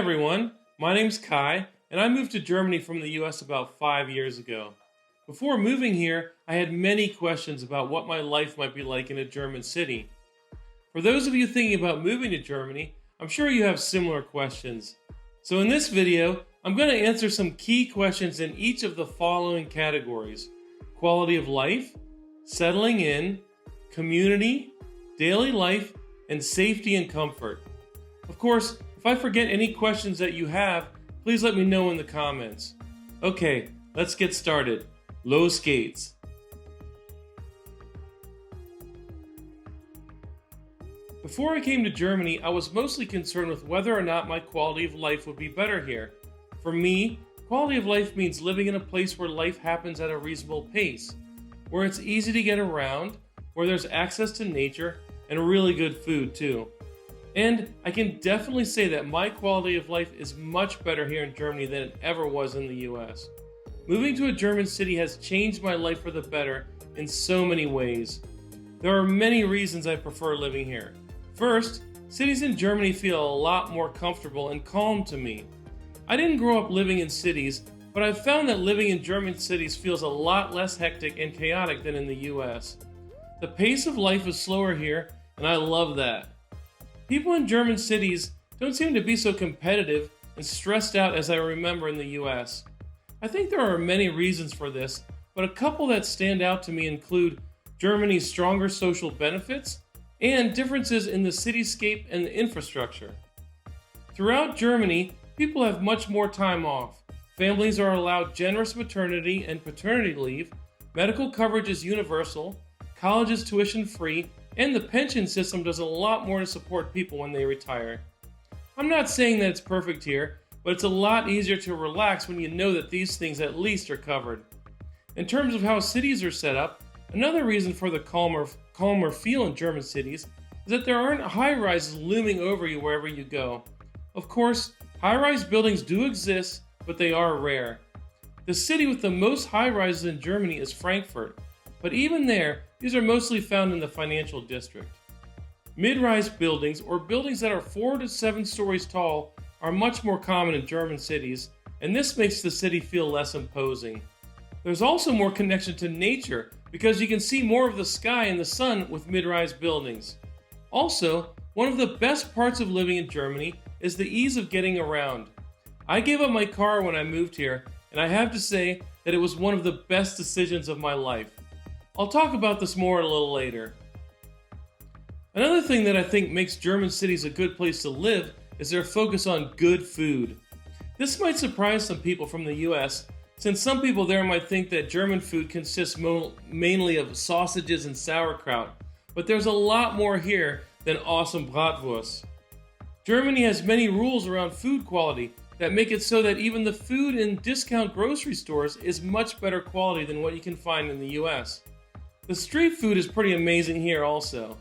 everyone, my name's Kai, and I moved to Germany from the US about 5 years ago. Before moving here, I had many questions about what my life might be like in a German city. For those of you thinking about moving to Germany, I'm sure you have similar questions. So in this video, I'm going to answer some key questions in each of the following categories: quality of life, settling in, community, daily life, and safety and comfort. Of course, if I forget any questions that you have, please let me know in the comments. Okay, let's get started. Los geht's. Before I came to Germany, I was mostly concerned with whether or not my quality of life would be better here. For me, quality of life means living in a place where life happens at a reasonable pace, where it's easy to get around, where there's access to nature, and really good food too. And I can definitely say that my quality of life is much better here in Germany than it ever was in the US. Moving to a German city has changed my life for the better in so many ways. There are many reasons I prefer living here. First, cities in Germany feel a lot more comfortable and calm to me. I didn't grow up living in cities, but I've found that living in German cities feels a lot less hectic and chaotic than in the US. The pace of life is slower here, and I love that. People in German cities don't seem to be so competitive and stressed out as I remember in the US. I think there are many reasons for this, but a couple that stand out to me include Germany's stronger social benefits and differences in the cityscape and the infrastructure. Throughout Germany, people have much more time off. Families are allowed generous maternity and paternity leave, medical coverage is universal, college is tuition free, and the pension system does a lot more to support people when they retire. I'm not saying that it's perfect here, but it's a lot easier to relax when you know that these things at least are covered. In terms of how cities are set up, another reason for the calmer feel in German cities is that there aren't high-rises looming over you wherever you go. Of course, high-rise buildings do exist, but they are rare. The city with the most high-rises in Germany is Frankfurt, but even there, these are mostly found in the financial district. Mid-rise buildings, or buildings that are 4 to 7 stories tall, are much more common in German cities, and this makes the city feel less imposing. There's also more connection to nature because you can see more of the sky and the sun with mid-rise buildings. Also, one of the best parts of living in Germany is the ease of getting around. I gave up my car when I moved here, and I have to say that it was one of the best decisions of my life. I'll talk about this more a little later. Another thing that I think makes German cities a good place to live is their focus on good food. This might surprise some people from the US, since some people there might think that German food consists mainly of sausages and sauerkraut, but there's a lot more here than awesome bratwurst. Germany has many rules around food quality that make it so that even the food in discount grocery stores is much better quality than what you can find in the US. The street food is pretty amazing here also.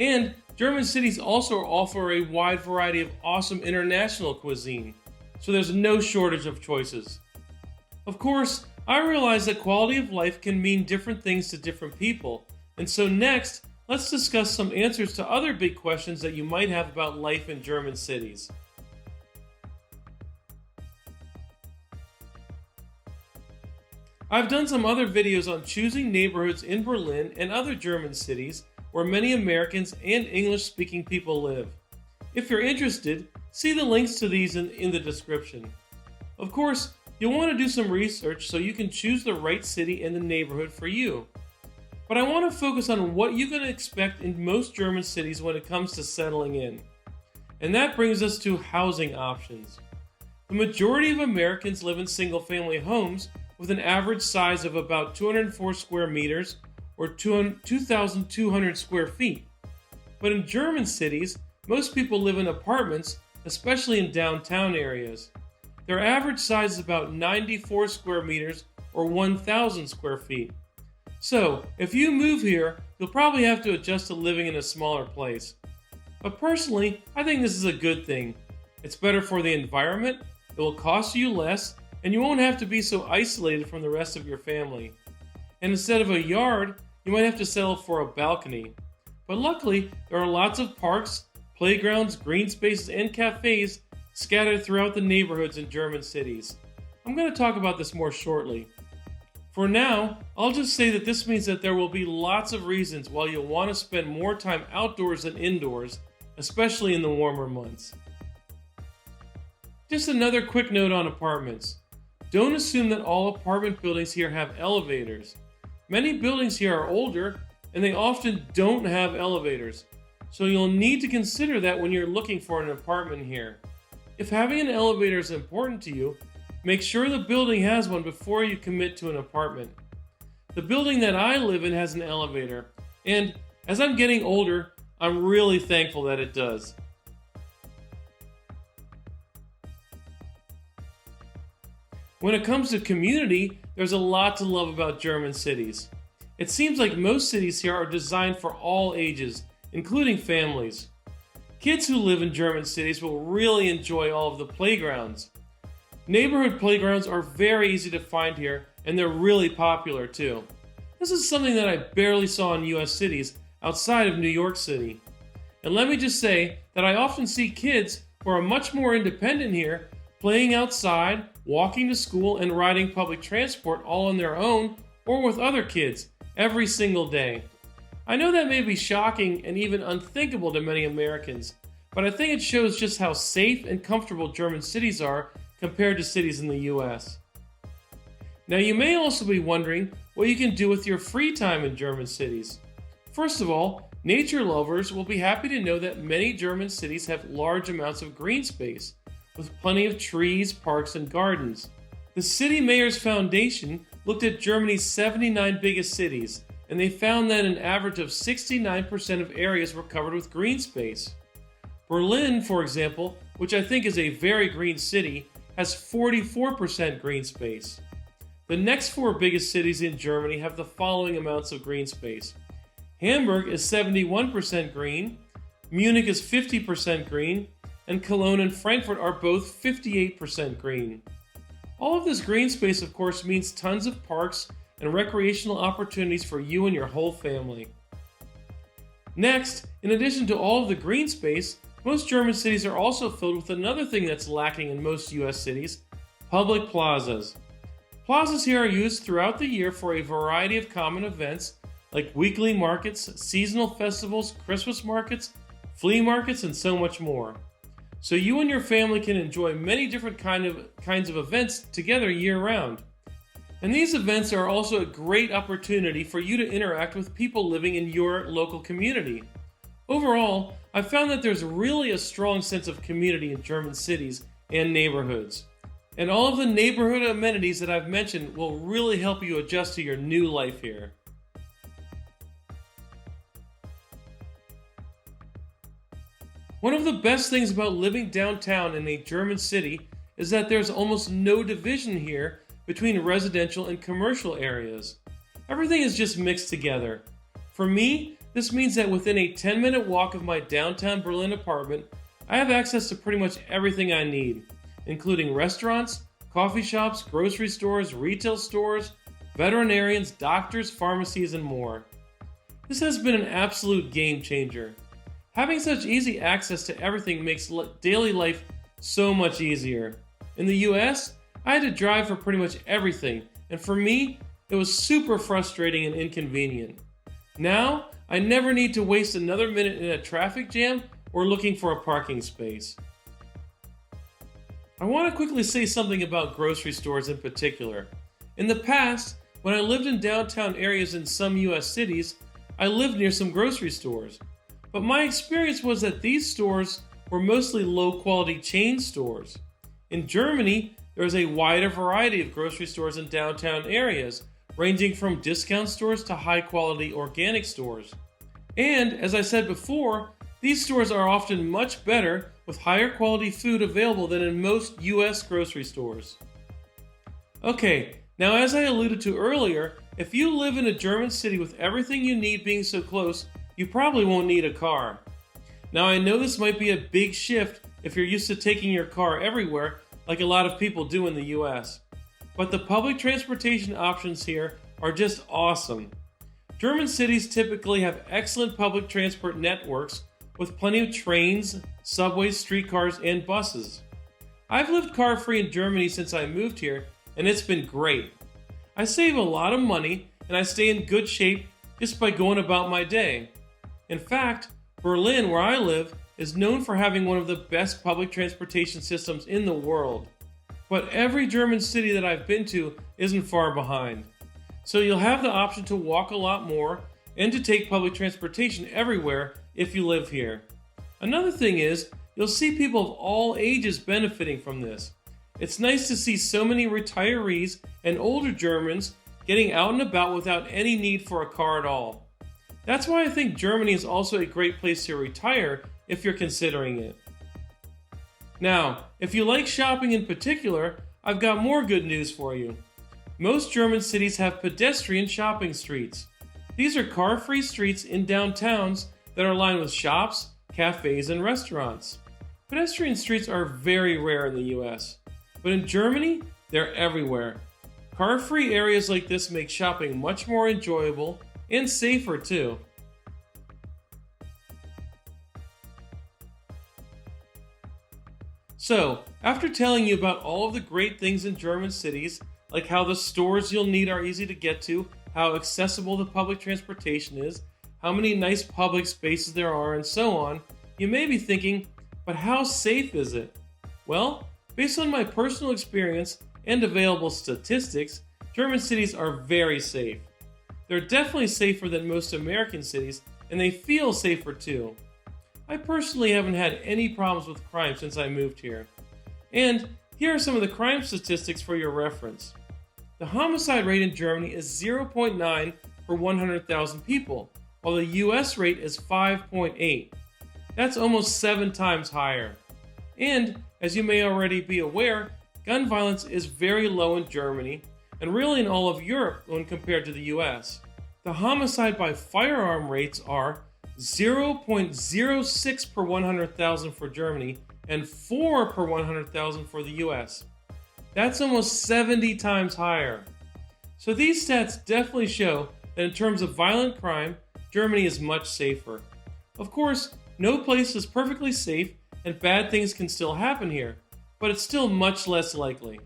And German cities also offer a wide variety of awesome international cuisine, so there's no shortage of choices. Of course, I realize that quality of life can mean different things to different people, and so next, let's discuss some answers to other big questions that you might have about life in German cities. I've done some other videos on choosing neighborhoods in Berlin and other German cities where many Americans and English-speaking people live. If you're interested, see the links to these in the description. Of course, you'll want to do some research so you can choose the right city and the neighborhood for you. But I want to focus on what you can expect in most German cities when it comes to settling in. And that brings us to housing options. The majority of Americans live in single-family homes with an average size of about 204 square meters or 2,200 square feet. But in German cities, most people live in apartments, especially in downtown areas. Their average size is about 94 square meters or 1,000 square feet. So, if you move here, you'll probably have to adjust to living in a smaller place. But personally, I think this is a good thing. It's better for the environment, it will cost you less, and you won't have to be so isolated from the rest of your family. And instead of a yard, you might have to settle for a balcony. But luckily, there are lots of parks, playgrounds, green spaces, and cafes scattered throughout the neighborhoods in German cities. I'm going to talk about this more shortly. For now, I'll just say that this means that there will be lots of reasons why you'll want to spend more time outdoors than indoors, especially in the warmer months. Just another quick note on apartments. Don't assume that all apartment buildings here have elevators. Many buildings here are older, and they often don't have elevators, so you'll need to consider that when you're looking for an apartment here. If having an elevator is important to you, make sure the building has one before you commit to an apartment. The building that I live in has an elevator, and as I'm getting older, I'm really thankful that it does. When it comes to community, there's a lot to love about German cities. It seems like most cities here are designed for all ages, including families. Kids who live in German cities will really enjoy all of the playgrounds. Neighborhood playgrounds are very easy to find here, and they're really popular too. This is something that I barely saw in US cities outside of New York City. And let me just say that I often see kids who are much more independent here playing outside, walking to school, and riding public transport all on their own or with other kids every single day. I know that may be shocking and even unthinkable to many Americans, but I think it shows just how safe and comfortable German cities are compared to cities in the US. Now you may also be wondering what you can do with your free time in German cities. First of all, nature lovers will be happy to know that many German cities have large amounts of green space, with plenty of trees, parks, and gardens. The City Mayor's Foundation looked at Germany's 79 biggest cities, and they found that an average of 69% of areas were covered with green space. Berlin, for example, which I think is a very green city, has 44% green space. The next four biggest cities in Germany have the following amounts of green space. Hamburg is 71% green, Munich is 50% green, and Cologne and Frankfurt are both 58% green. All of this green space, of course, means tons of parks and recreational opportunities for you and your whole family. Next, in addition to all of the green space, most German cities are also filled with another thing that's lacking in most US cities: public plazas. Plazas here are used throughout the year for a variety of common events like weekly markets, seasonal festivals, Christmas markets, flea markets, and so much more. So you and your family can enjoy many different kinds of events together year-round. And these events are also a great opportunity for you to interact with people living in your local community. Overall, I've found that there's really a strong sense of community in German cities and neighborhoods. And all of the neighborhood amenities that I've mentioned will really help you adjust to your new life here. One of the best things about living downtown in a German city is that there's almost no division here between residential and commercial areas. Everything is just mixed together. For me, this means that within a 10-minute walk of my downtown Berlin apartment, I have access to pretty much everything I need, including restaurants, coffee shops, grocery stores, retail stores, veterinarians, doctors, pharmacies, and more. This has been an absolute game changer. Having such easy access to everything makes daily life so much easier. In the US, I had to drive for pretty much everything, and for me, it was super frustrating and inconvenient. Now, I never need to waste another minute in a traffic jam or looking for a parking space. I want to quickly say something about grocery stores in particular. In the past, when I lived in downtown areas in some US cities, I lived near some grocery stores. But my experience was that these stores were mostly low-quality chain stores. In Germany, there is a wider variety of grocery stores in downtown areas, ranging from discount stores to high-quality organic stores. And, as I said before, these stores are often much better with higher quality food available than in most US grocery stores. Okay, now as I alluded to earlier, if you live in a German city with everything you need being so close, you probably won't need a car. Now I know this might be a big shift if you're used to taking your car everywhere, like a lot of people do in the US. But the public transportation options here are just awesome. German cities typically have excellent public transport networks with plenty of trains, subways, streetcars, and buses. I've lived car-free in Germany since I moved here, and it's been great. I save a lot of money, and I stay in good shape just by going about my day. In fact, Berlin, where I live, is known for having one of the best public transportation systems in the world. But every German city that I've been to isn't far behind. So you'll have the option to walk a lot more and to take public transportation everywhere if you live here. Another thing is, you'll see people of all ages benefiting from this. It's nice to see so many retirees and older Germans getting out and about without any need for a car at all. That's why I think Germany is also a great place to retire if you're considering it. Now, if you like shopping in particular, I've got more good news for you. Most German cities have pedestrian shopping streets. These are car-free streets in downtowns that are lined with shops, cafes, and restaurants. Pedestrian streets are very rare in the US, but in Germany, they're everywhere. Car-free areas like this make shopping much more enjoyable and safer too. So, after telling you about all of the great things in German cities, like how the stores you'll need are easy to get to, how accessible the public transportation is, how many nice public spaces there are, and so on, you may be thinking, but how safe is it? Well, based on my personal experience and available statistics, German cities are very safe. They're definitely safer than most American cities, and they feel safer too. I personally haven't had any problems with crime since I moved here. And here are some of the crime statistics for your reference. The homicide rate in Germany is 0.9 per 100,000 people, while the US rate is 5.8. That's almost 7 times higher. And, as you may already be aware, gun violence is very low in Germany, and really in all of Europe when compared to the US. The homicide by firearm rates are 0.06 per 100,000 for Germany and 4 per 100,000 for the US. That's almost 70 times higher. So these stats definitely show that in terms of violent crime, Germany is much safer. Of course, no place is perfectly safe and bad things can still happen here, but it's still much less likely.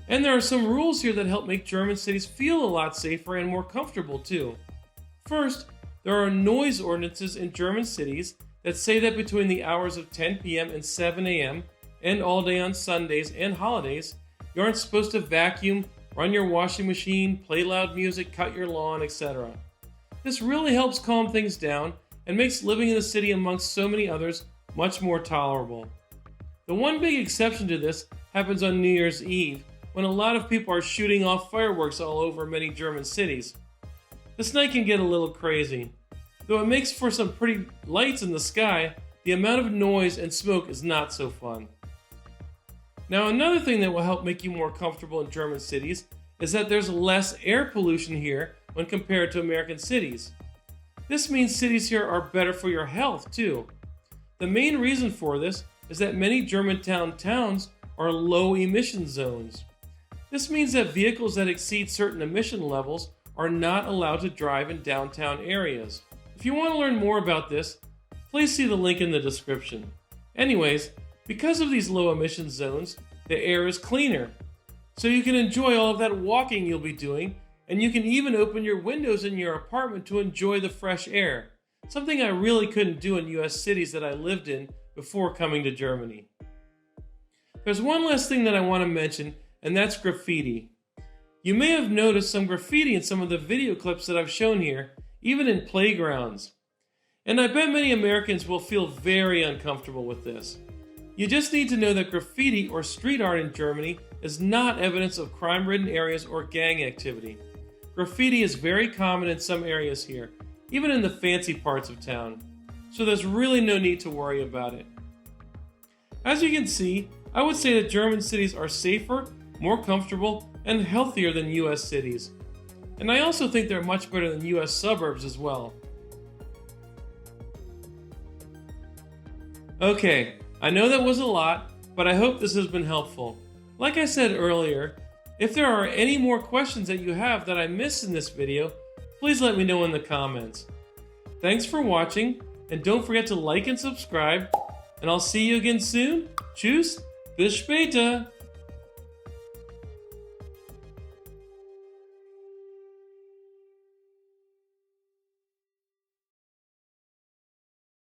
And there are some rules here that help make German cities feel a lot safer and more comfortable too. First, there are noise ordinances in German cities that say that between the hours of 10 p.m. and 7 a.m. and all day on Sundays and holidays, you aren't supposed to vacuum, run your washing machine, play loud music, cut your lawn, etc. This really helps calm things down and makes living in the city amongst so many others much more tolerable. The one big exception to this happens on New Year's Eve, when a lot of people are shooting off fireworks all over many German cities. This night can get a little crazy. Though it makes for some pretty lights in the sky, the amount of noise and smoke is not so fun. Now, another thing that will help make you more comfortable in German cities is that there's less air pollution here when compared to American cities. This means cities here are better for your health too. The main reason for this is that many Germantown towns are low emission zones. This means that vehicles that exceed certain emission levels are not allowed to drive in downtown areas. If you want to learn more about this, please see the link in the description. Anyways, because of these low emission zones, the air is cleaner. So you can enjoy all of that walking you'll be doing, and you can even open your windows in your apartment to enjoy the fresh air. Something I really couldn't do in US cities that I lived in before coming to Germany. There's one last thing that I want to mention, and that's graffiti. You may have noticed some graffiti in some of the video clips that I've shown here, even in playgrounds. And I bet many Americans will feel very uncomfortable with this. You just need to know that graffiti or street art in Germany is not evidence of crime-ridden areas or gang activity. Graffiti is very common in some areas here, even in the fancy parts of town. So there's really no need to worry about it. As you can see, I would say that German cities are safer, more comfortable, and healthier than US cities. And I also think they're much better than US suburbs as well. Okay, I know that was a lot, but I hope this has been helpful. Like I said earlier, if there are any more questions that you have that I missed in this video, please let me know in the comments. Thanks for watching, and don't forget to like and subscribe, and I'll see you again soon. Tschüss, Bis später!